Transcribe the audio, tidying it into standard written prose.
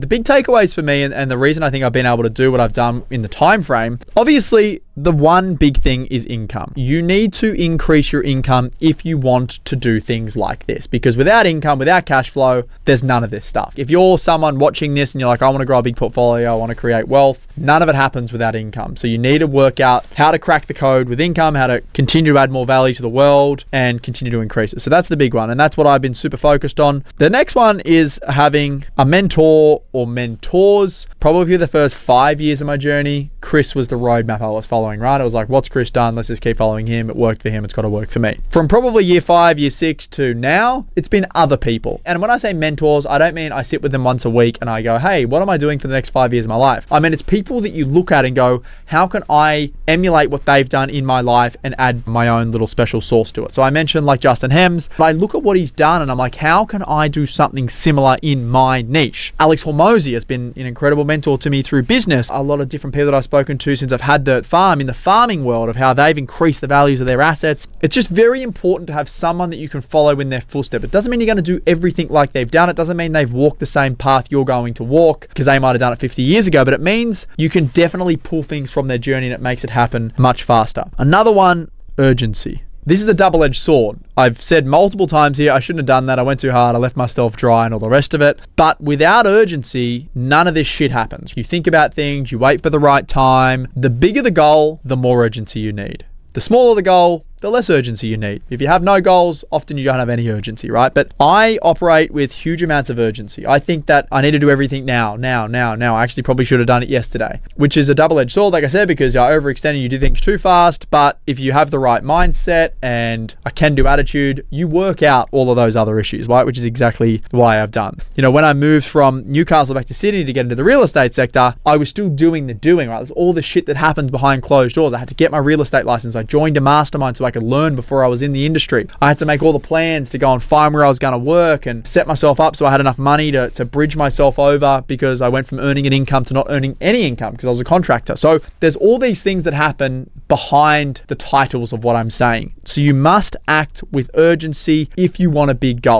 The big takeaways for me and the reason I think I've been able to do what I've done in the time frame, obviously the one big thing is income. You need to increase your income if you want to do things like this, because without income, without cash flow, there's none of this stuff. If you're someone watching this and you're like, I want to grow a big portfolio, I want to create wealth, none of it happens without income. So you need to work out how to crack the code with income, how to continue to add more value to the world and continue to increase it. So that's the big one. And that's what I've been super focused on. The next one is having a mentor or mentors. Probably the first 5 years of my journey, Chris was the roadmap I was following, right? It was like, what's Chris done? Let's just keep following him. It worked for him. It's got to work for me. From probably year 5, year 6 to now, it's been other people. And when I say mentors, I don't mean I sit with them once a week and I go, hey, what am I doing for the next 5 years of my life? I mean, it's people that you look at and go, how can I emulate what they've done in my life and add my own little special sauce to it? So I mentioned like Justin Hems, but I look at what he's done and I'm like, how can I do something similar in my niche? Alex Hormozy has been an incredible mentor to me through business. A lot of different people that I've spoken to since I've had the farm in the farming world of how they've increased the values of their assets. It's just very important to have someone that you can follow in their footsteps. It doesn't mean you're going to do everything like they've done. It doesn't mean they've walked the same path you're going to walk because they might have done it 50 years ago, but it means you can definitely pull things from their journey and it makes it happen much faster. Another one, urgency. This is a double-edged sword. I've said multiple times here, I shouldn't have done that. I went too hard. I left myself dry and all the rest of it. But without urgency, none of this shit happens. You think about things, you wait for the right time. The bigger the goal, the more urgency you need. The smaller the goal, the less urgency you need. If you have no goals, often you don't have any urgency, right? But I operate with huge amounts of urgency. I think that I need to do everything now. I actually probably should have done it yesterday, which is a double-edged sword, like I said, because you're overextending, you do things too fast. But if you have the right mindset and a can-do attitude, you work out all of those other issues, right? Which is exactly why I've done. You know, when I moved from Newcastle back to Sydney to get into the real estate sector, I was still doing the doing, right? There's all the shit that happens behind closed doors. I had to get my real estate license. I joined a mastermind so I could learn before I was in the industry. I had to make all the plans to go and find where I was going to work and set myself up so I had enough money to bridge myself over, because I went from earning an income to not earning any income because I was a contractor. So there's all these things that happen behind the titles of what I'm saying. So you must act with urgency if you want a big goal.